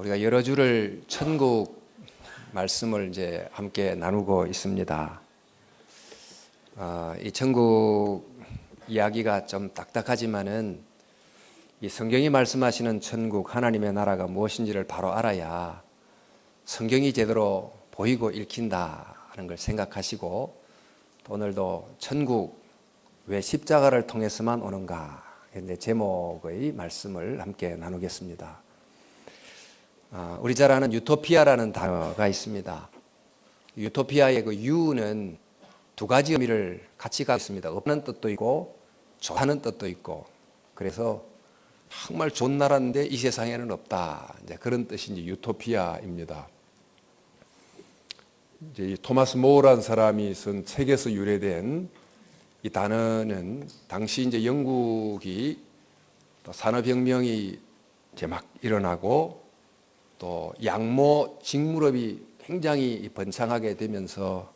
우리가 여러 주를 천국 말씀을 이제 함께 나누고 있습니다. 이 천국 이야기가 좀 딱딱하지만은 이 성경이 말씀하시는 천국, 하나님의 나라가 무엇인지를 바로 알아야 성경이 제대로 보이고 읽힌다 하는 걸 생각하시고, 또 오늘도 천국 왜 십자가를 통해서만 오는가 이제 제목의 말씀을 함께 나누겠습니다. 우리 잘 아는 유토피아라는 단어가 있습니다. 유토피아의 그 유는 두 가지 의미를 같이 갖고 있습니다. 없는 뜻도 있고 좋다는 뜻도 있고, 그래서 정말 좋은 나라인데 이 세상에는 없다, 이제 그런 뜻이 이제 유토피아입니다. 이제 토마스 모어라는 사람이 쓴 책에서 유래된 이 단어는 당시 이제 영국이 산업혁명이 이제 막 일어나고 또 양모 직물업이 굉장히 번창하게 되면서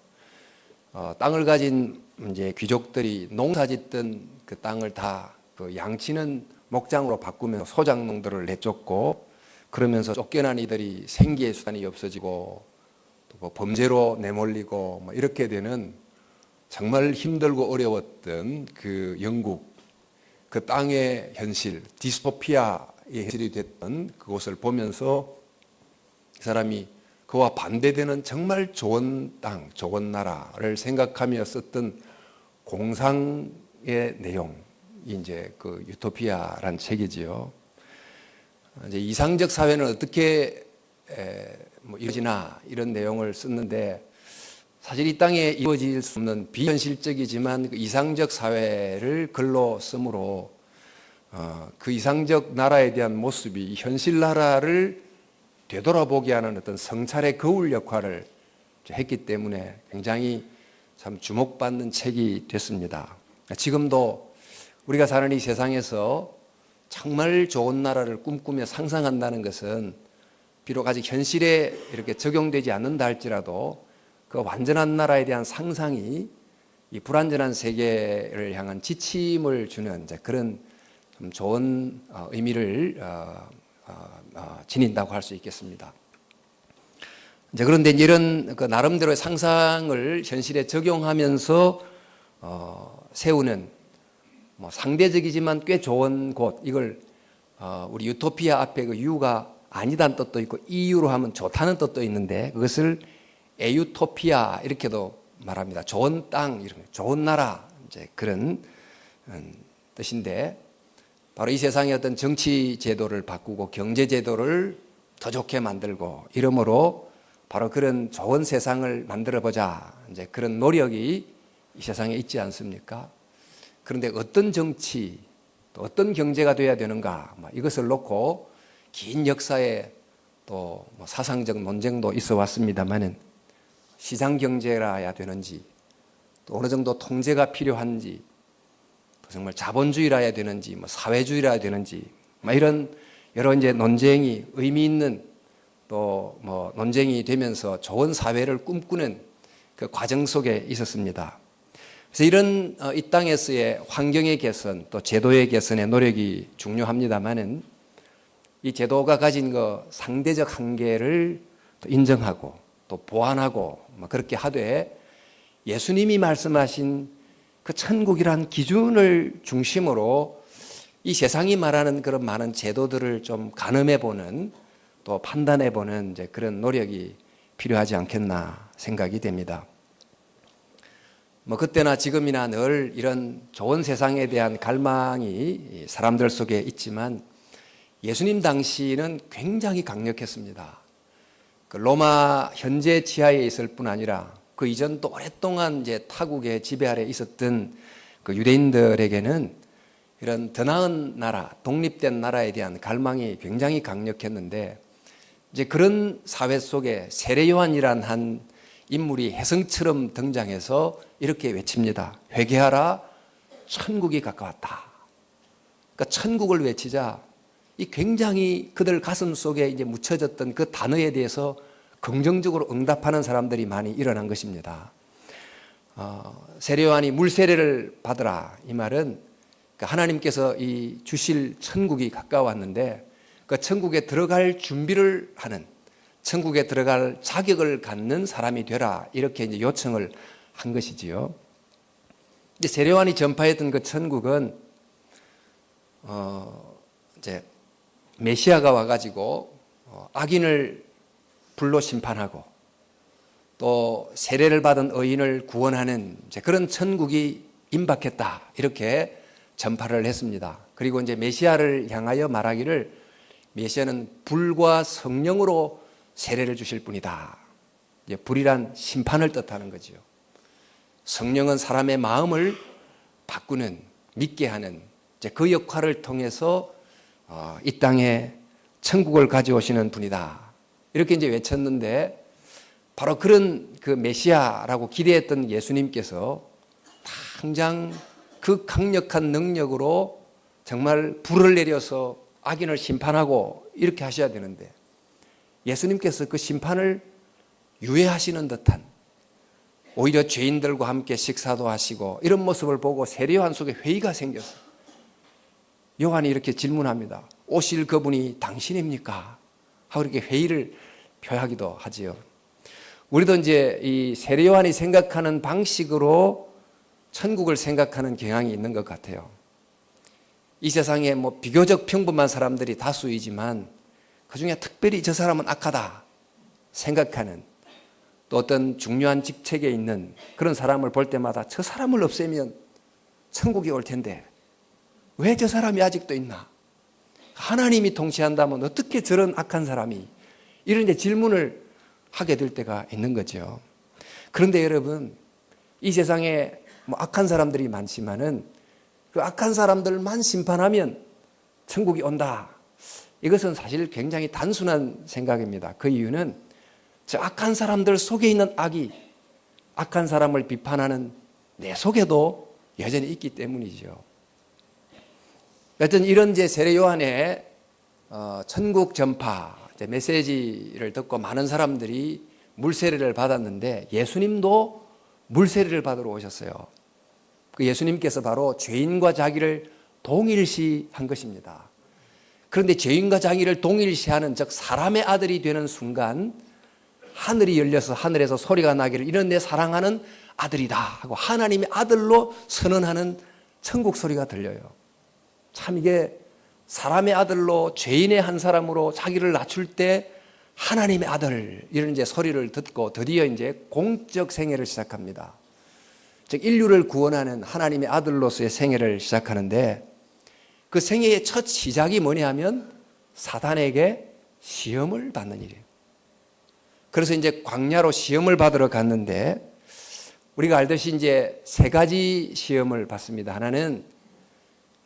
땅을 가진 이제 귀족들이 농사짓던 그 땅을 다 그 양치는 목장으로 바꾸면서 소작농들을 내쫓고, 그러면서 쫓겨난 이들이 생계의 수단이 없어지고 또 뭐 범죄로 내몰리고 뭐 이렇게 되는 정말 힘들고 어려웠던 그 영국, 그 땅의 현실, 디스토피아의 현실이 됐던 그곳을 보면서 이 사람이 그와 반대되는 정말 좋은 땅, 좋은 나라를 생각하며 썼던 공상의 내용이 이제 그 유토피아란 책이지요. 이제 이상적 사회는 어떻게 뭐 이루어지나 이런 내용을 썼는데, 사실 이 땅에 이루어질 수 없는 비현실적이지만 그 이상적 사회를 글로 쓰므로 그 이상적 나라에 대한 모습이 현실 나라를 되돌아보게 하는 어떤 성찰의 거울 역할을 했기 때문에 굉장히 참 주목받는 책이 됐습니다. 지금도 우리가 사는 이 세상에서 정말 좋은 나라를 꿈꾸며 상상한다는 것은 비록 아직 현실에 이렇게 적용되지 않는다 할지라도 그 완전한 나라에 대한 상상이 이 불완전한 세계를 향한 지침을 주는 이제 그런 좀 좋은 의미를 지닌다고 할 수 있겠습니다. 이제 그런데 이런 그 나름대로의 상상을 현실에 적용하면서 세우는 뭐 상대적이지만 꽤 좋은 곳, 이걸 우리 유토피아 앞에 그 유가 아니다는 뜻도 있고 이유로 하면 좋다는 뜻도 있는데, 그것을 에유토피아 이렇게도 말합니다. 좋은 땅, 이런 좋은 나라, 이제 그런 뜻인데, 바로 이 세상의 어떤 정치 제도를 바꾸고 경제 제도를 더 좋게 만들고 이러므로 바로 그런 좋은 세상을 만들어 보자, 이제 그런 노력이 이 세상에 있지 않습니까? 그런데 어떤 정치, 또 어떤 경제가 돼야 되는가, 이것을 놓고 긴 역사에 또 사상적 논쟁도 있어 왔습니다만은, 시장 경제라야 되는지, 또 어느 정도 통제가 필요한지, 또 정말 자본주의라야 되는지, 사회주의라야 되는지, 이런 여러 이제 논쟁이 의미 있는 또 논쟁이 되면서 좋은 사회를 꿈꾸는 그 과정 속에 있었습니다. 그래서 이런 이 땅에서의 환경의 개선, 또 제도의 개선의 노력이 중요합니다만은, 이 제도가 가진 그 상대적 한계를 또 인정하고 또 보완하고 그렇게 하되, 예수님이 말씀하신 그 천국이란 기준을 중심으로 이 세상이 말하는 그런 많은 제도들을 좀 가늠해보는, 또 판단해보는 이제 그런 노력이 필요하지 않겠나 생각이 됩니다. 그때나 지금이나 늘 이런 좋은 세상에 대한 갈망이 사람들 속에 있지만, 예수님 당시는 굉장히 강력했습니다. 그 로마 현재 지하에 있을 뿐 아니라 그 이전도 오랫동안 이제 타국의 지배 아래 있었던 그 유대인들에게는 이런 더 나은 나라, 독립된 나라에 대한 갈망이 굉장히 강력했는데, 이제 그런 사회 속에 세례 요한이란 한 인물이 혜성처럼 등장해서 이렇게 외칩니다. 회개하라, 천국이 가까웠다. 그러니까 천국을 외치자 이 굉장히 그들 가슴 속에 이제 묻혀졌던 그 단어에 대해서 긍정적으로 응답하는 사람들이 많이 일어난 것입니다. 세례 요한이 물세례를 받으라, 이 말은 하나님께서 이 주실 천국이 가까웠는데, 그 천국에 들어갈 준비를 하는, 천국에 들어갈 자격을 갖는 사람이 되라, 이렇게 이제 요청을 한 것이지요. 이제 세례요한이 전파했던 그 천국은 이제 메시아가 와가지고 악인을 불로 심판하고 또 세례를 받은 의인을 구원하는 이제 그런 천국이 임박했다, 이렇게 전파를 했습니다. 그리고 이제 메시아를 향하여 말하기를 메시아는 불과 성령으로 세례를 주실 분이다. 이제 불이란 심판을 뜻하는 거죠. 성령은 사람의 마음을 바꾸는, 믿게 하는 이제 그 역할을 통해서 이 땅에 천국을 가져오시는 분이다, 이렇게 이제 외쳤는데, 바로 그런 그 메시아라고 기대했던 예수님께서 당장 그 강력한 능력으로 정말 불을 내려서 악인을 심판하고 이렇게 하셔야 되는데, 예수님께서 그 심판을 유예하시는 듯한, 오히려 죄인들과 함께 식사도 하시고 이런 모습을 보고 세례요한 속에 회의가 생겼어요. 요한이 이렇게 질문합니다. 오실 그분이 당신입니까? 하고 이렇게 회의를 표하기도 하지요. 우리도 이제 이 세례요한이 생각하는 방식으로 천국을 생각하는 경향이 있는 것 같아요. 이 세상에 뭐 비교적 평범한 사람들이 다수이지만 그 중에 특별히 저 사람은 악하다 생각하는, 또 어떤 중요한 직책에 있는 그런 사람을 볼 때마다 저 사람을 없애면 천국이 올 텐데 왜 저 사람이 아직도 있나? 하나님이 통치한다면 어떻게 저런 악한 사람이, 이런 이제 질문을 하게 될 때가 있는 거죠. 그런데 여러분, 이 세상에 뭐 악한 사람들이 많지만은 그 악한 사람들만 심판하면 천국이 온다, 이것은 사실 굉장히 단순한 생각입니다. 그 이유는 저 악한 사람들 속에 있는 악이 악한 사람을 비판하는 내 속에도 여전히 있기 때문이죠. 여튼 이런 이제 세례 요한의 천국 전파 메시지를 듣고 많은 사람들이 물세례를 받았는데, 예수님도 물세례를 받으러 오셨어요. 그 예수님께서 바로 죄인과 자기를 동일시한 것입니다. 그런데 죄인과 자기를 동일시하는, 즉 사람의 아들이 되는 순간 하늘이 열려서 하늘에서 소리가 나기를 이는 내 사랑하는 아들이다 하고 하나님의 아들로 선언하는 천국 소리가 들려요. 참 이게 사람의 아들로 죄인의 한 사람으로 자기를 낮출 때 하나님의 아들, 이런 이제 소리를 듣고 드디어 이제 공적 생애를 시작합니다. 즉 인류를 구원하는 하나님의 아들로서의 생애를 시작하는데, 그 생애의 첫 시작이 뭐냐 하면 사단에게 시험을 받는 일이에요. 그래서 이제 광야로 시험을 받으러 갔는데, 우리가 알듯이 이제 세 가지 시험을 받습니다. 하나는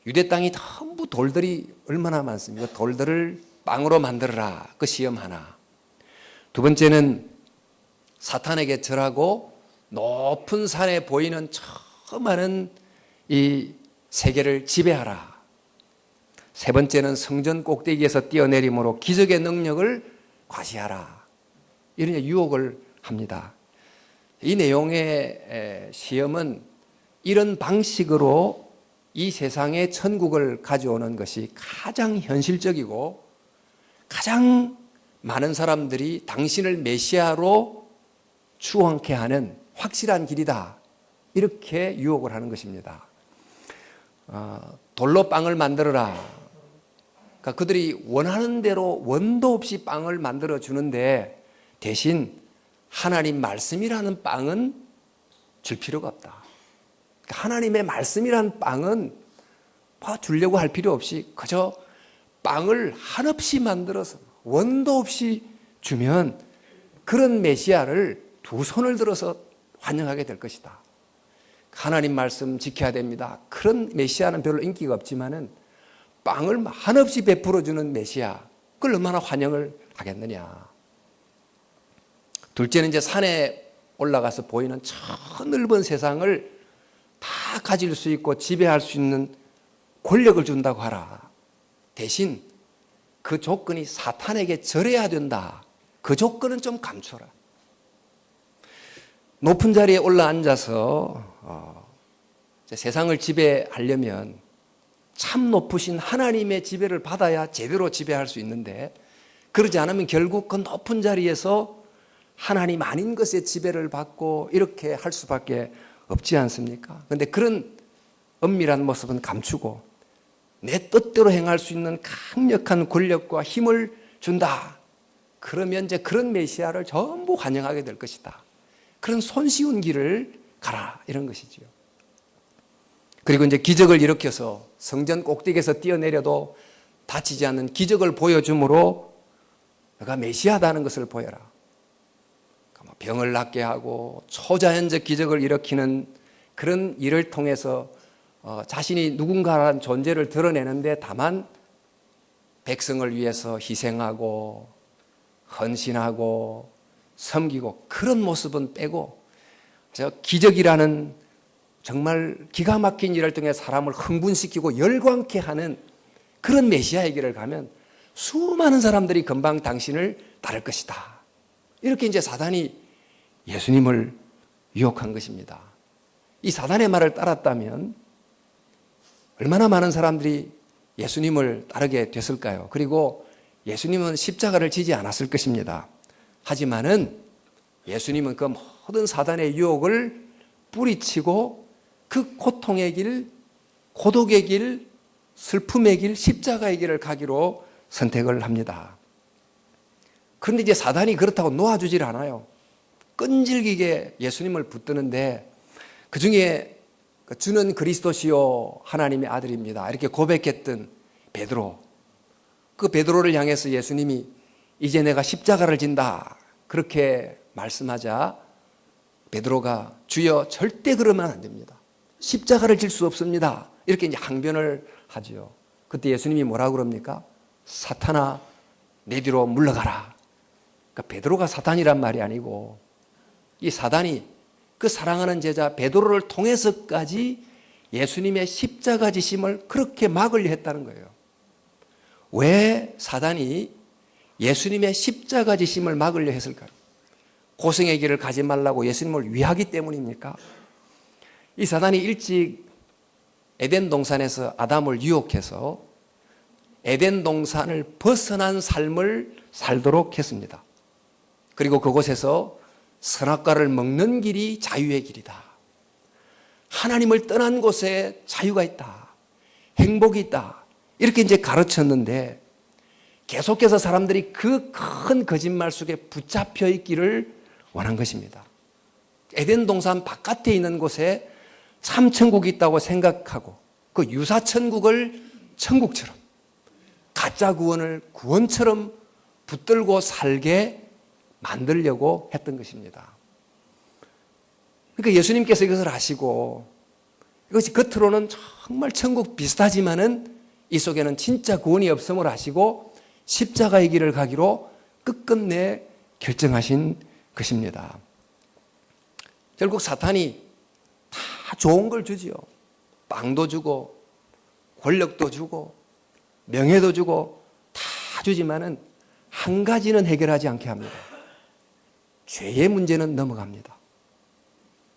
유대 땅이 전부 돌들이 얼마나 많습니까? 돌들을 빵으로 만들어라, 그 시험 하나. 두 번째는 사탄에게 절하고 높은 산에 보이는 저 많은 이 세계를 지배하라. 세 번째는 성전 꼭대기에서 뛰어내림으로 기적의 능력을 과시하라. 이런 유혹을 합니다. 이 내용의 시험은 이런 방식으로 이 세상에 천국을 가져오는 것이 가장 현실적이고 가장 많은 사람들이 당신을 메시아로 추앙케 하는 확실한 길이다, 이렇게 유혹을 하는 것입니다. 돌로 빵을 만들어라. 그러니까 그들이 원하는 대로 원도 없이 빵을 만들어 주는데, 대신 하나님 말씀이라는 빵은 줄 필요가 없다. 하나님의 말씀이라는 빵은 뭐 주려고 할 필요 없이 그저 빵을 한없이 만들어서 원도 없이 주면 그런 메시아를 두 손을 들어서 환영하게 될 것이다. 하나님 말씀 지켜야 됩니다. 그런 메시아는 별로 인기가 없지만은 빵을 한없이 베풀어주는 메시아, 그걸 얼마나 환영을 하겠느냐. 둘째는 이제 산에 올라가서 보이는 저 넓은 세상을 다 가질 수 있고 지배할 수 있는 권력을 준다고 하라. 대신 그 조건이 사탄에게 절해야 된다. 그 조건은 좀 감춰라. 높은 자리에 올라앉아서 세상을 지배하려면 참 높으신 하나님의 지배를 받아야 제대로 지배할 수 있는데, 그러지 않으면 결국 그 높은 자리에서 하나님 아닌 것에 지배를 받고 이렇게 할 수밖에 없지 않습니까? 그런데 그런 엄밀한 모습은 감추고 내 뜻대로 행할 수 있는 강력한 권력과 힘을 준다. 그러면 이제 그런 메시아를 전부 환영하게 될 것이다. 그런 손쉬운 길을 가라, 이런 것이지요. 그리고 이제 기적을 일으켜서 성전 꼭대기에서 뛰어내려도 다치지 않는 기적을 보여줌으로 내가 메시아다는 것을 보여라. 병을 낫게 하고 초자연적 기적을 일으키는 그런 일을 통해서 자신이 누군가라는 존재를 드러내는데, 다만 백성을 위해서 희생하고 헌신하고 섬기고 그런 모습은 빼고, 저 기적이라는 정말 기가 막힌 일을 통해 사람을 흥분시키고 열광케 하는 그런 메시아의 길을 가면 수많은 사람들이 금방 당신을 따를 것이다. 이렇게 이제 사단이 예수님을 유혹한 것입니다. 이 사단의 말을 따랐다면 얼마나 많은 사람들이 예수님을 따르게 됐을까요? 그리고 예수님은 십자가를 지지 않았을 것입니다. 하지만은 예수님은 그 모든 사단의 유혹을 뿌리치고 그 고통의 길, 고독의 길, 슬픔의 길, 십자가의 길을 가기로 선택을 합니다. 그런데 이제 사단이 그렇다고 놓아주질 않아요. 끈질기게 예수님을 붙드는데, 그 중에 주는 그리스도시요 하나님의 아들입니다 이렇게 고백했던 베드로, 그 베드로를 향해서 예수님이 이제 내가 십자가를 진다 그렇게 말씀하자 베드로가 주여 절대 그러면 안 됩니다. 십자가를 질 수 없습니다. 이렇게 이제 항변을 하죠. 그때 예수님이 뭐라고 그럽니까? 사탄아 내 뒤로 물러가라. 그러니까 베드로가 사탄이란 말이 아니고 이 사단이 그 사랑하는 제자 베드로를 통해서까지 예수님의 십자가 지심을 그렇게 막으려 했다는 거예요. 왜 사단이 예수님의 십자가 지심을 막으려 했을까요? 고생의 길을 가지 말라고 예수님을 위하기 때문입니까? 이 사단이 일찍 에덴 동산에서 아담을 유혹해서 에덴 동산을 벗어난 삶을 살도록 했습니다. 그리고 그곳에서 선악과를 먹는 길이 자유의 길이다. 하나님을 떠난 곳에 자유가 있다. 행복이 있다. 이렇게 이제 가르쳤는데, 계속해서 사람들이 그 큰 거짓말 속에 붙잡혀 있기를 원한 것입니다. 에덴 동산 바깥에 있는 곳에 참 천국이 있다고 생각하고 그 유사 천국을 천국처럼, 가짜 구원을 구원처럼 붙들고 살게 만들려고 했던 것입니다. 그러니까 예수님께서 이것을 아시고, 이것이 겉으로는 정말 천국 비슷하지만은 이 속에는 진짜 구원이 없음을 아시고 십자가의 길을 가기로 끝끝내 결정하신 것입니다. 결국 사탄이 다 좋은 걸 주지요. 빵도 주고 권력도 주고 명예도 주고 다 주지만은 한 가지는 해결하지 않게 합니다. 죄의 문제는 넘어갑니다.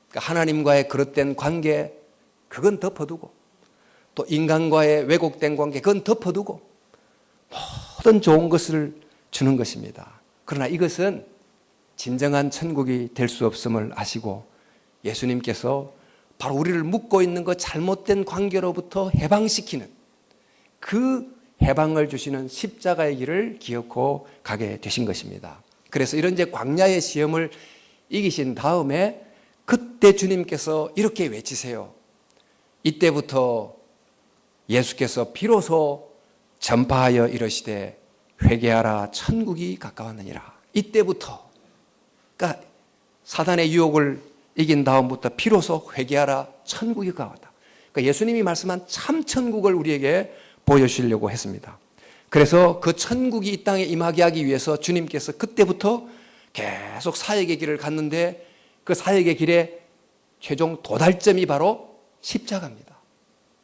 그러니까 하나님과의 그릇된 관계, 그건 덮어두고, 또 인간과의 왜곡된 관계, 그건 덮어두고 모든 좋은 것을 주는 것입니다. 그러나 이것은 진정한 천국이 될 수 없음을 아시고 예수님께서 바로 우리를 묶고 있는 그 잘못된 관계로부터 해방시키는, 그 해방을 주시는 십자가의 길을 기어코 가게 되신 것입니다. 그래서 이런 이제 광야의 시험을 이기신 다음에 그때 주님께서 이렇게 외치세요. 이때부터 예수께서 비로소 전파하여 이르시되 회개하라 천국이 가까웠느니라. 이때부터, 그러니까 사단의 유혹을 이긴 다음부터 비로소 회개하라 천국이 가까웠다. 그러니까 예수님이 말씀한 참 천국을 우리에게 보여주시려고 했습니다. 그래서 그 천국이 이 땅에 임하게 하기 위해서 주님께서 그때부터 계속 사역의 길을 갔는데, 그 사역의 길의 최종 도달점이 바로 십자가입니다.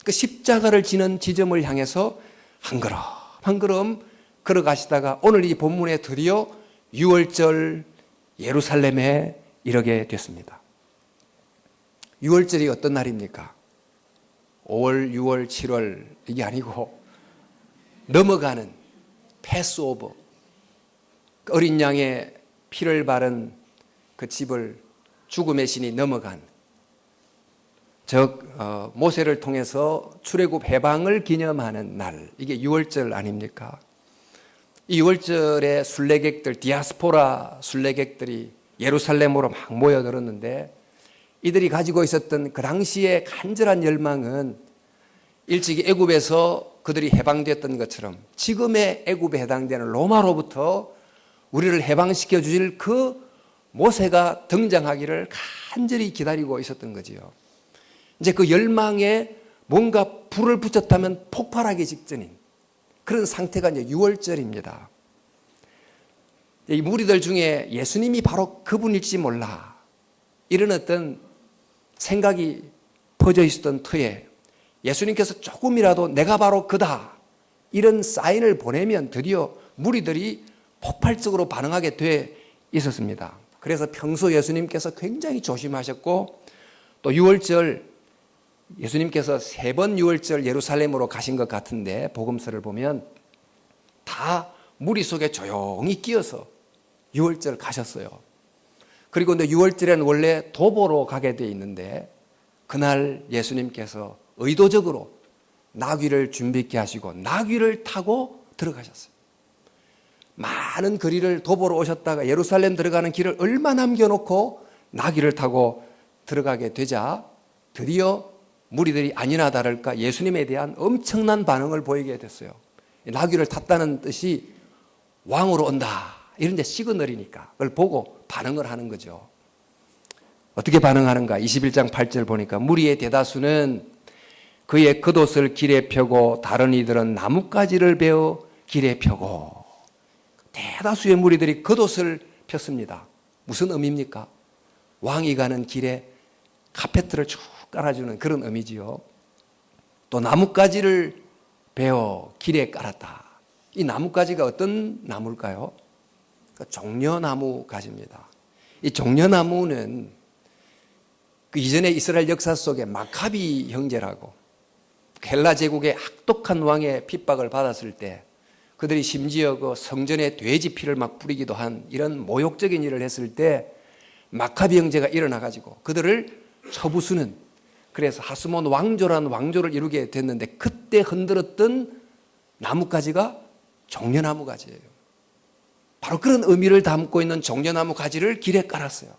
그 십자가를 지는 지점을 향해서 한 걸음 한 걸음 걸어가시다가 오늘 이 본문에 드디어 6월절 예루살렘에 이르게 됐습니다. 6월절이 어떤 날입니까? 5월, 6월, 7월 이게 아니고 넘어가는 패스오버, 어린 양의 피를 바른 그 집을 죽음의 신이 넘어간, 즉 모세를 통해서 출애굽 해방을 기념하는 날, 이게 6월절 아닙니까? 이 6월절에 순례객들, 디아스포라 순례객들이 예루살렘으로 막 모여들었는데, 이들이 가지고 있었던 그 당시의 간절한 열망은 일찍이 애굽에서 그들이 해방됐던 것처럼 지금의 애굽에 해당되는 로마로부터 우리를 해방시켜 주실 그 모세가 등장하기를 간절히 기다리고 있었던 거지요. 이제 그 열망에 뭔가 불을 붙였다면 폭발하기 직전인 그런 상태가 이제 6월절입니다. 이 무리들 중에 예수님이 바로 그분일지 몰라, 이런 어떤 생각이 퍼져 있었던 터에 예수님께서 조금이라도 내가 바로 그다, 이런 사인을 보내면 드디어 무리들이 폭발적으로 반응하게 돼 있었습니다. 그래서 평소 예수님께서 굉장히 조심하셨고, 또 6월절 예수님께서 3번 6월절 예루살렘으로 가신 것 같은데, 복음서를 보면 다 무리 속에 조용히 끼어서 6월절 가셨어요. 그리고 6월절에는 원래 도보로 가게 돼 있는데, 그날 예수님께서 의도적으로 나귀를 준비케 하시고 나귀를 타고 들어가셨어요. 많은 거리를 도보로 오셨다가 예루살렘 들어가는 길을 얼마 남겨놓고 나귀를 타고 들어가게 되자 드디어 무리들이 아니나 다를까 예수님에 대한 엄청난 반응을 보이게 됐어요. 나귀를 탔다는 뜻이 왕으로 온다, 이런 데 시그널이니까 그걸 보고 반응을 하는 거죠. 어떻게 반응하는가? 21장 8절 보니까 무리의 대다수는 그의 겉옷을 길에 펴고 다른 이들은 나뭇가지를 베어 길에 펴고, 대다수의 무리들이 겉옷을 폈습니다. 무슨 의미입니까? 왕이 가는 길에 카페트를 쭉 깔아주는 그런 의미지요. 또 나뭇가지를 베어 길에 깔았다. 이 나뭇가지가 어떤 나무일까요? 종려나무 가지입니다. 이 종려나무는 그 이전의 이스라엘 역사 속에 마카비 형제라고 헬라 제국의 악독한 왕의 핍박을 받았을 때 그들이 심지어 그 성전에 돼지 피를 막 뿌리기도 한 이런 모욕적인 일을 했을 때 마카비 형제가 일어나 가지고 그들을 쳐부수는, 그래서 하스몬 왕조라는 왕조를 이루게 됐는데, 그때 흔들었던 나뭇가지가 종려나무 가지예요. 바로 그런 의미를 담고 있는 종려나무 가지를 길에 깔았어요.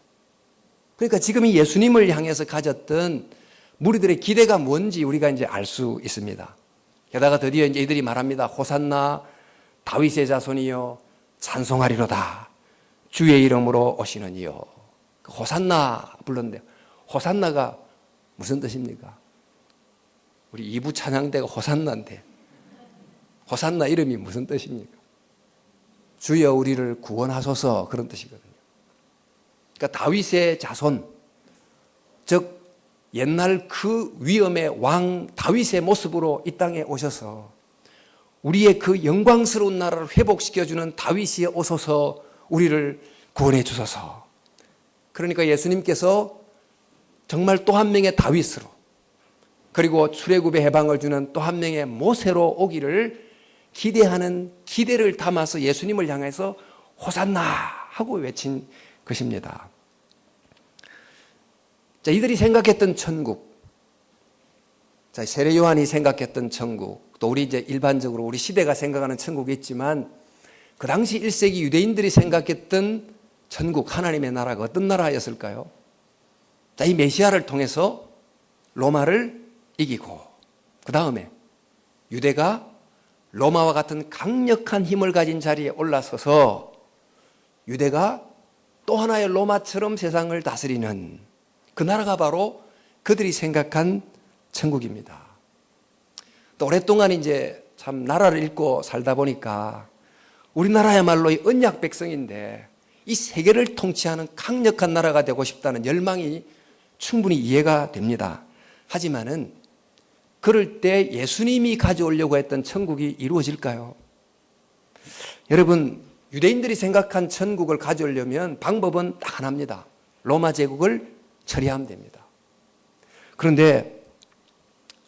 그러니까 지금 이 예수님을 향해서 가졌던 무리들의 기대가 뭔지 우리가 이제 알 수 있습니다. 게다가 드디어 이제 이들이 말합니다. 호산나 다윗의 자손이여 찬송하리로다, 주의 이름으로 오시는 이여. 호산나 불렀는데, 호산나가 무슨 뜻입니까? 우리 2부 찬양대가 호산나인데 호산나 이름이 무슨 뜻입니까? 주여 우리를 구원하소서, 그런 뜻이거든요. 그러니까 다윗의 자손, 즉 옛날 그 위엄의 왕 다윗의 모습으로 이 땅에 오셔서 우리의 그 영광스러운 나라를 회복시켜주는 다윗이 오소서, 우리를 구원해 주소서. 그러니까 예수님께서 정말 또 한 명의 다윗으로, 그리고 출애굽의 해방을 주는 또 한 명의 모세로 오기를 기대하는 기대를 담아서 예수님을 향해서 호산나 하고 외친 것입니다. 자, 이들이 생각했던 천국, 자, 세례 요한이 생각했던 천국, 또 우리 이제 일반적으로 우리 시대가 생각하는 천국이 있지만, 그 당시 1세기 유대인들이 생각했던 천국, 하나님의 나라가 어떤 나라였을까요? 자, 이 메시아를 통해서 로마를 이기고, 그 다음에 유대가 로마와 같은 강력한 힘을 가진 자리에 올라서서 유대가 또 하나의 로마처럼 세상을 다스리는 그 나라가 바로 그들이 생각한 천국입니다. 또 오랫동안 이제 참 나라를 읽고 살다 보니까 우리나라야말로 이 언약 백성인데 이 세계를 통치하는 강력한 나라가 되고 싶다는 열망이 충분히 이해가 됩니다. 하지만은 그럴 때 예수님이 가져오려고 했던 천국이 이루어질까요? 여러분, 유대인들이 생각한 천국을 가져오려면 방법은 딱 하나입니다. 로마 제국을 처리하면 됩니다. 그런데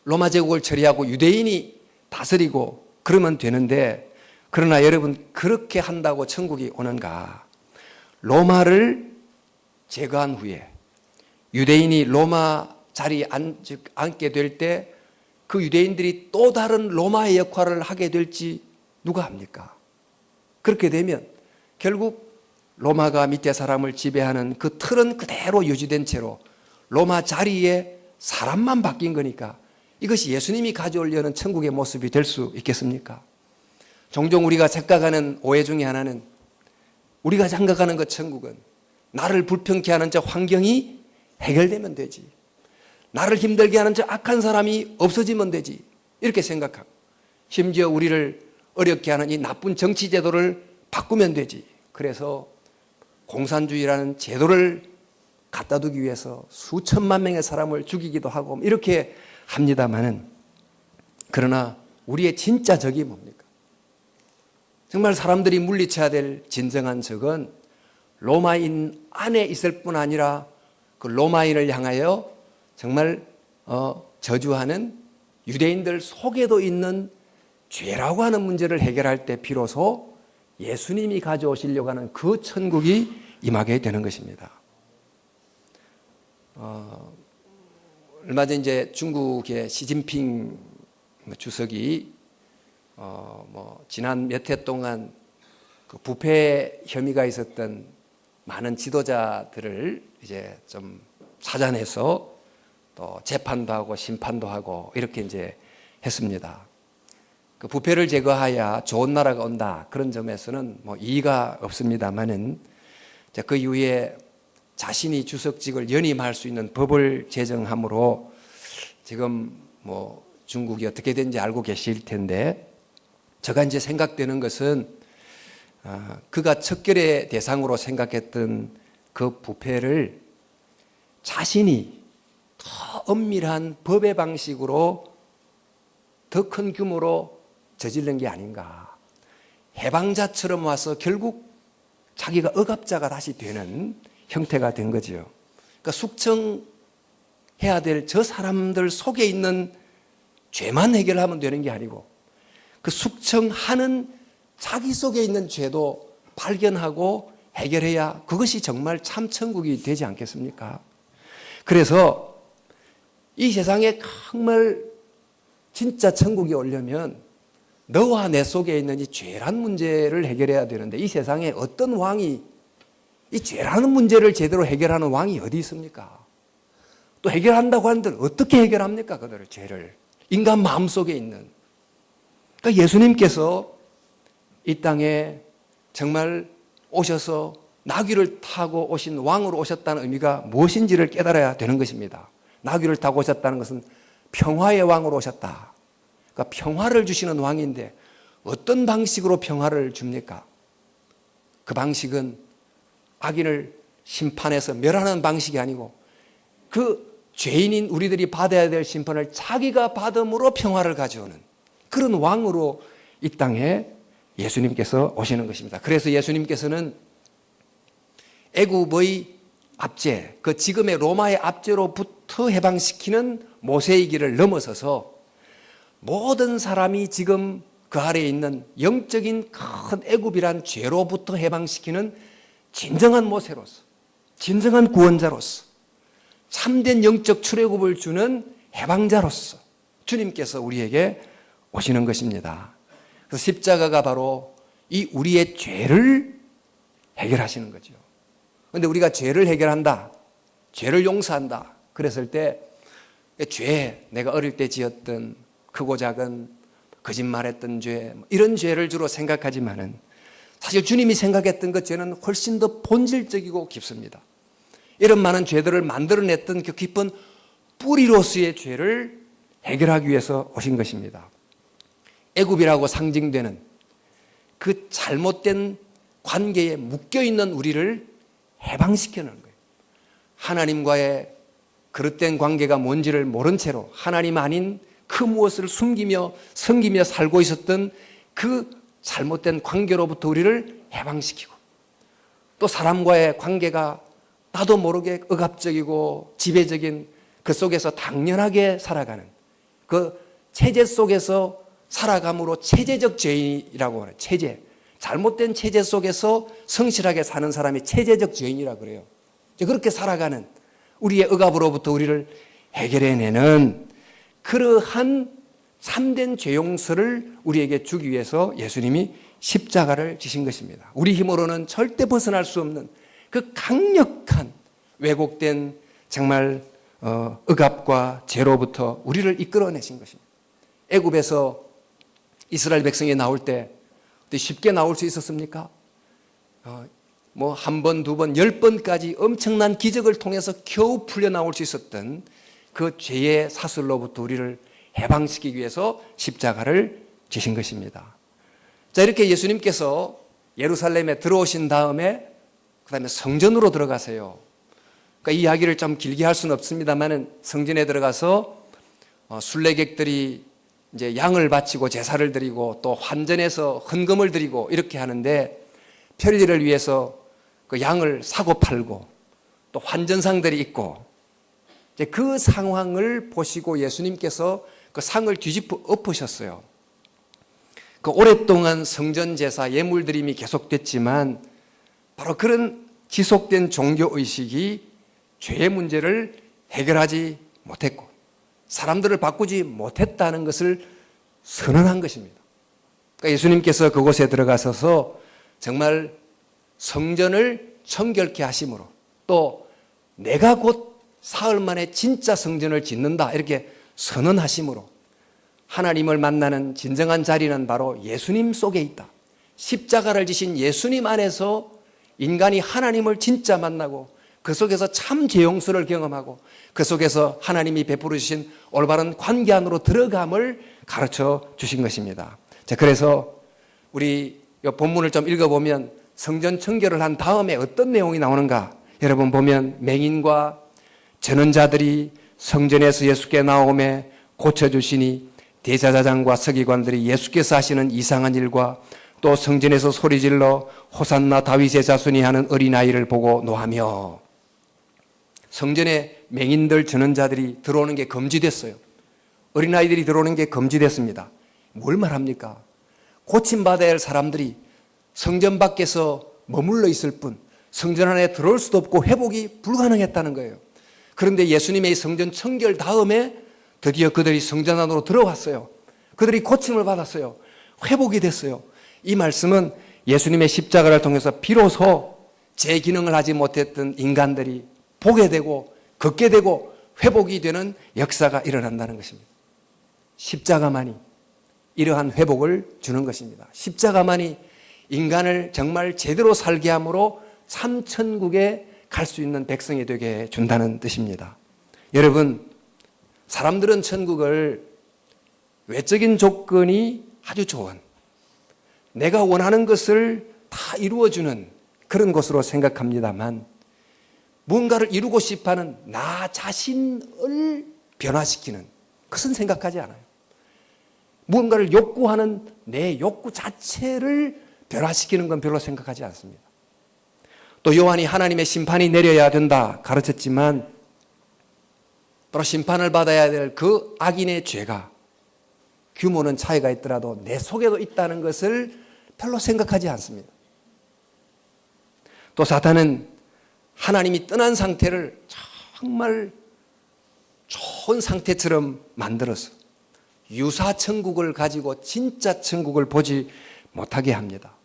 로마 제국을 처리하고 유대인이 다스리고 그러면 되는데, 그러나 여러분, 그렇게 한다고 천국이 오는가? 로마를 제거한 후에 유대인이 로마 자리에 앉게 될 때 그 유대인들이 또 다른 로마의 역할을 하게 될지 누가 압니까? 그렇게 되면 결국 로마가 밑에 사람을 지배하는 그 틀은 그대로 유지된 채로 로마 자리에 사람만 바뀐 거니까 이것이 예수님이 가져오려는 천국의 모습이 될 수 있겠습니까? 종종 우리가 착각하는 오해 중에 하나는, 우리가 생각하는 그 천국은 나를 불편케 하는 저 환경이 해결되면 되지, 나를 힘들게 하는 저 악한 사람이 없어지면 되지, 이렇게 생각하고, 심지어 우리를 어렵게 하는 이 나쁜 정치 제도를 바꾸면 되지, 그래서 공산주의라는 제도를 갖다 두기 위해서 수천만 명의 사람을 죽이기도 하고 이렇게 합니다마는, 그러나 우리의 진짜 적이 뭡니까? 정말 사람들이 물리쳐야 될 진정한 적은 로마인 안에 있을 뿐 아니라 그 로마인을 향하여 정말 저주하는 유대인들 속에도 있는 죄라고 하는 문제를 해결할 때 비로소 예수님이 가져오시려고 하는 그 천국이 임하게 되는 것입니다. 얼마 전 이제 중국의 시진핑 주석이 지난 몇 해 동안 그 부패 혐의가 있었던 많은 지도자들을 이제 좀 찾아내서 또 재판도 하고 심판도 하고 이렇게 이제 했습니다. 그 부패를 제거하여 좋은 나라가 온다, 그런 점에서는 이의가 없습니다만은, 그 이후에 자신이 주석직을 연임할 수 있는 법을 제정함으로 지금 중국이 어떻게 된지 알고 계실 텐데, 제가 이제 생각되는 것은 그가 척결의 대상으로 생각했던 그 부패를 자신이 더 엄밀한 법의 방식으로 더 큰 규모로 저지른 게 아닌가. 해방자처럼 와서 결국 자기가 억압자가 다시 되는 형태가 된 거죠. 그러니까 숙청해야 될 저 사람들 속에 있는 죄만 해결하면 되는 게 아니고, 그 숙청하는 자기 속에 있는 죄도 발견하고 해결해야 그것이 정말 참 천국이 되지 않겠습니까? 그래서 이 세상에 정말 진짜 천국이 오려면 너와 내 속에 있는 이 죄란 문제를 해결해야 되는데, 이 세상에 어떤 왕이 이 죄라는 문제를 제대로 해결하는 왕이 어디 있습니까? 또 해결한다고 하는데 어떻게 해결합니까? 그들의 죄를. 인간 마음속에 있는. 그러니까 예수님께서 이 땅에 정말 오셔서 나귀를 타고 오신 왕으로 오셨다는 의미가 무엇인지를 깨달아야 되는 것입니다. 나귀를 타고 오셨다는 것은 평화의 왕으로 오셨다. 그러니까 평화를 주시는 왕인데 어떤 방식으로 평화를 줍니까? 그 방식은 악인을 심판해서 멸하는 방식이 아니고, 그 죄인인 우리들이 받아야 될 심판을 자기가 받음으로 평화를 가져오는 그런 왕으로 이 땅에 예수님께서 오시는 것입니다. 그래서 예수님께서는 애굽의 압제, 그 지금의 로마의 압제로부터 해방시키는 모세의 길을 넘어서서 모든 사람이 지금 그 아래에 있는 영적인 큰 애굽이란 죄로부터 해방시키는 진정한 모세로서, 진정한 구원자로서, 참된 영적 출애굽을 주는 해방자로서 주님께서 우리에게 오시는 것입니다. 그래서 십자가가 바로 이 우리의 죄를 해결하시는 거죠. 그런데 우리가 죄를 해결한다, 죄를 용서한다 그랬을 때, 죄, 내가 어릴 때 지었던 크고 작은 거짓말했던 죄, 이런 죄를 주로 생각하지만은 사실 주님이 생각했던 그 죄는 훨씬 더 본질적이고 깊습니다. 이런 많은 죄들을 만들어냈던 그 깊은 뿌리로서의 죄를 해결하기 위해서 오신 것입니다. 애굽이라고 상징되는 그 잘못된 관계에 묶여있는 우리를 해방시키는 거예요. 하나님과의 그릇된 관계가 뭔지를 모른 채로 하나님 아닌 그 무엇을 숨기며 섬기며 살고 있었던 그 잘못된 관계로부터 우리를 해방시키고, 또 사람과의 관계가 나도 모르게 억압적이고 지배적인 그 속에서 당연하게 살아가는 그 체제 속에서 살아감으로 체제적 죄인이라고 해요. 체제. 잘못된 체제 속에서 성실하게 사는 사람이 체제적 죄인이라고 그래요. 그렇게 살아가는 우리의 억압으로부터 우리를 해결해내는 그러한 참된 죄 용서를 우리에게 주기 위해서 예수님이 십자가를 지신 것입니다. 우리 힘으로는 절대 벗어날 수 없는 그 강력한 왜곡된 정말 억압과 죄로부터 우리를 이끌어내신 것입니다. 애굽에서 이스라엘 백성이 나올 때 쉽게 나올 수 있었습니까? 뭐 한 번, 두 번, 10번까지 엄청난 기적을 통해서 겨우 풀려 나올 수 있었던 그 죄의 사슬로부터 우리를 해방시키기 위해서 십자가를 지신 것입니다. 자, 이렇게 예수님께서 예루살렘에 들어오신 다음에 그다음에 성전으로 들어가세요. 그러니까 이 이야기를 좀 길게 할 수는 없습니다만은 성전에 들어가서 순례객들이 이제 양을 바치고 제사를 드리고 또 환전해서 헌금을 드리고 이렇게 하는데 편리를 위해서 그 양을 사고 팔고 또 환전상들이 있고 이제 그 상황을 보시고 예수님께서 그 상을 뒤집어 엎으셨어요. 그 오랫동안 성전 제사 예물 드림이 계속됐지만 바로 그런 지속된 종교 의식이 죄의 문제를 해결하지 못했고 사람들을 바꾸지 못했다는 것을 선언한 것입니다. 그러니까 예수님께서 그곳에 들어가셔서 정말 성전을 청결케 하심으로 또 내가 곧 사흘 만에 진짜 성전을 짓는다 이렇게 선언하심으로 하나님을 만나는 진정한 자리는 바로 예수님 속에 있다. 십자가를 지신 예수님 안에서 인간이 하나님을 진짜 만나고 그 속에서 참 죄 용서를 경험하고 그 속에서 하나님이 베풀어 주신 올바른 관계 안으로 들어감을 가르쳐 주신 것입니다. 자, 그래서 우리 이 본문을 좀 읽어보면 성전 청결을 한 다음에 어떤 내용이 나오는가? 여러분 보면 맹인과 전원자들이 성전에서 예수께 나오매 고쳐주시니 대제사장과 서기관들이 예수께서 하시는 이상한 일과 또 성전에서 소리질러 호산나 다윗의 자손이 하는 어린아이를 보고 노하며 성전에 맹인들 전원자들이 들어오는 게 금지됐어요. 어린아이들이 들어오는 게 금지됐습니다. 뭘 말합니까? 고침받아야 할 사람들이 성전 밖에서 머물러 있을 뿐 성전 안에 들어올 수도 없고 회복이 불가능했다는 거예요. 그런데 예수님의 성전 청결 다음에 드디어 그들이 성전 안으로 들어왔어요. 그들이 고침을 받았어요. 회복이 됐어요. 이 말씀은 예수님의 십자가를 통해서 비로소 제 기능을 하지 못했던 인간들이 보게 되고 걷게 되고 회복이 되는 역사가 일어난다는 것입니다. 십자가만이 이러한 회복을 주는 것입니다. 십자가만이 인간을 정말 제대로 살게 함으로 삼천국에 갈 수 있는 백성이 되게 준다는 뜻입니다. 여러분, 사람들은 천국을 외적인 조건이 아주 좋은 내가 원하는 것을 다 이루어주는 그런 곳으로 생각합니다만 무언가를 이루고 싶어하는 나 자신을 변화시키는 그것은 생각하지 않아요. 무언가를 욕구하는 내 욕구 자체를 변화시키는 건 별로 생각하지 않습니다. 또 요한이 하나님의 심판이 내려야 된다 가르쳤지만 바로 심판을 받아야 될 그 악인의 죄가 규모는 차이가 있더라도 내 속에도 있다는 것을 별로 생각하지 않습니다. 또 사탄은 하나님이 떠난 상태를 정말 좋은 상태처럼 만들어서 유사천국을 가지고 진짜 천국을 보지 못하게 합니다.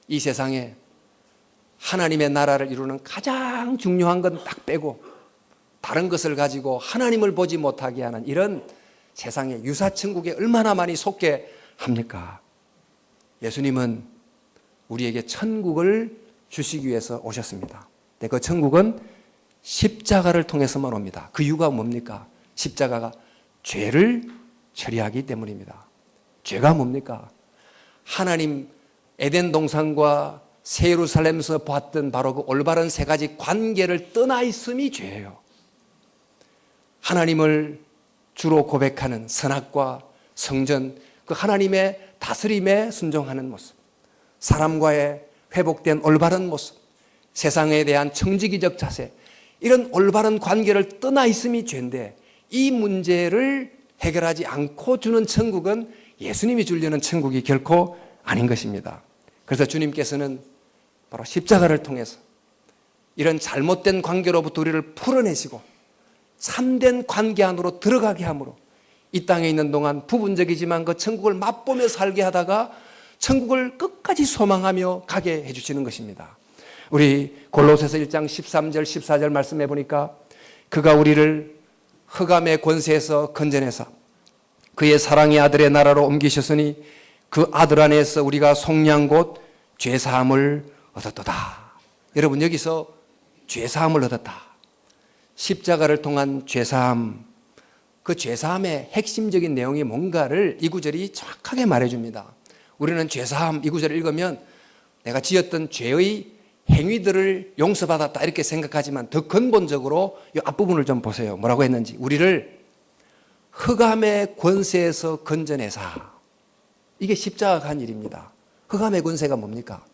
이 세상에 하나님의 나라를 이루는 가장 중요한 건 딱 빼고 다른 것을 가지고 하나님을 보지 못하게 하는 이런 세상의 유사천국에 얼마나 많이 속게 합니까? 예수님은 우리에게 천국을 주시기 위해서 오셨습니다. 그 천국은 십자가를 통해서만 옵니다. 그 이유가 뭡니까? 십자가가 죄를 처리하기 때문입니다. 죄가 뭡니까? 하나님 에덴 동산과 새 예루살렘에서 보았던 바로 그 올바른 세 가지 관계를 떠나 있음이 죄예요. 하나님을 주로 고백하는 선악과 성전, 그 하나님의 다스림에 순종하는 모습, 사람과의 회복된 올바른 모습, 세상에 대한 청지기적 자세, 이런 올바른 관계를 떠나 있음이 죄인데 이 문제를 해결하지 않고 주는 천국은 예수님이 주려는 천국이 결코 아닌 것입니다. 그래서 주님께서는 바로 십자가를 통해서 이런 잘못된 관계로부터 우리를 풀어내시고 참된 관계 안으로 들어가게 함으로 이 땅에 있는 동안 부분적이지만 그 천국을 맛보며 살게 하다가 천국을 끝까지 소망하며 가게 해주시는 것입니다. 우리 골로새서 1장 13절 14절 말씀해 보니까 그가 우리를 흑암의 권세에서 건져내사 그의 사랑의 아들의 나라로 옮기셨으니 그 아들 안에서 우리가 속량 곧 죄사함을 얻었도다. 여러분, 여기서 죄사함을 얻었다. 십자가를 통한 죄사함, 그 죄사함의 핵심적인 내용이 뭔가를 이 구절이 정확하게 말해줍니다. 우리는 죄사함 이 구절을 읽으면 내가 지었던 죄의 행위들을 용서받았다 이렇게 생각하지만 더 근본적으로 이 앞부분을 좀 보세요. 뭐라고 했는지. 우리를 흑암의 권세에서 건져내사. 이게 십자가가 한 일입니다. 흑암의 권세가 뭡니까?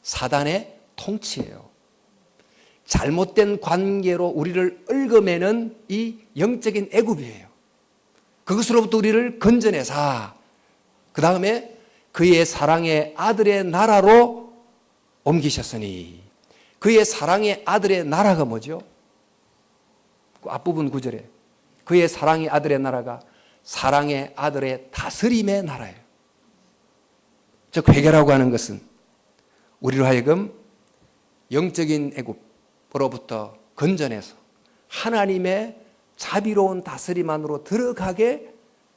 사단의 통치예요. 잘못된 관계로 우리를 얽어매는 이 영적인 애굽이에요. 그것으로부터 우리를 건져내사 그 다음에 그의 사랑의 아들의 나라로 옮기셨으니 그의 사랑의 아들의 나라가 뭐죠? 그 앞부분 구절에 그의 사랑의 아들의 나라가 사랑의 아들의 다스림의 나라예요. 즉 회개라고 하는 것은 우리로 하여금 영적인 애굽으로부터 건져내서 하나님의 자비로운 다스림 안으로 들어가게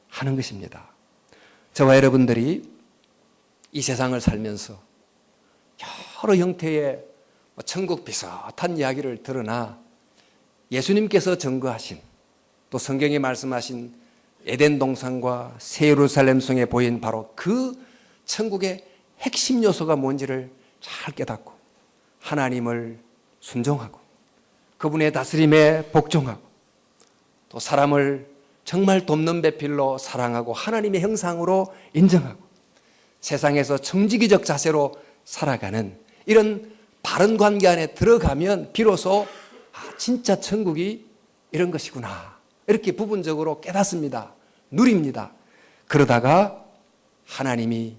하는 것입니다. 저와 여러분들이 이 세상을 살면서 여러 형태의 천국 비슷한 이야기를 들으나 예수님께서 증거하신 또 성경에 말씀하신 에덴 동산과 새 예루살렘 성에 보인 바로 그 천국의 핵심 요소가 뭔지를 잘 깨닫고 하나님을 순종하고 그분의 다스림에 복종하고 또 사람을 정말 돕는 배필로 사랑하고 하나님의 형상으로 인정하고 세상에서 청지기적 자세로 살아가는 이런 바른 관계 안에 들어가면 비로소 진짜 천국이 이런 것이구나 이렇게 부분적으로 깨닫습니다. 누립니다. 그러다가 하나님이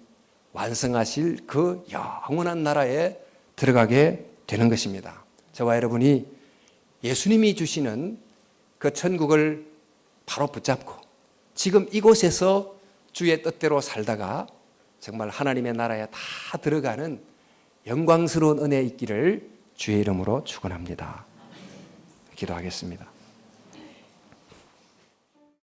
완성하실 그 영원한 나라에 들어가게 되는 것입니다. 저와 여러분이 예수님이 주시는 그 천국을 바로 붙잡고 지금 이곳에서 주의 뜻대로 살다가 정말 하나님의 나라에 다 들어가는 영광스러운 은혜 있기를 주의 이름으로 축원합니다. 기도하겠습니다.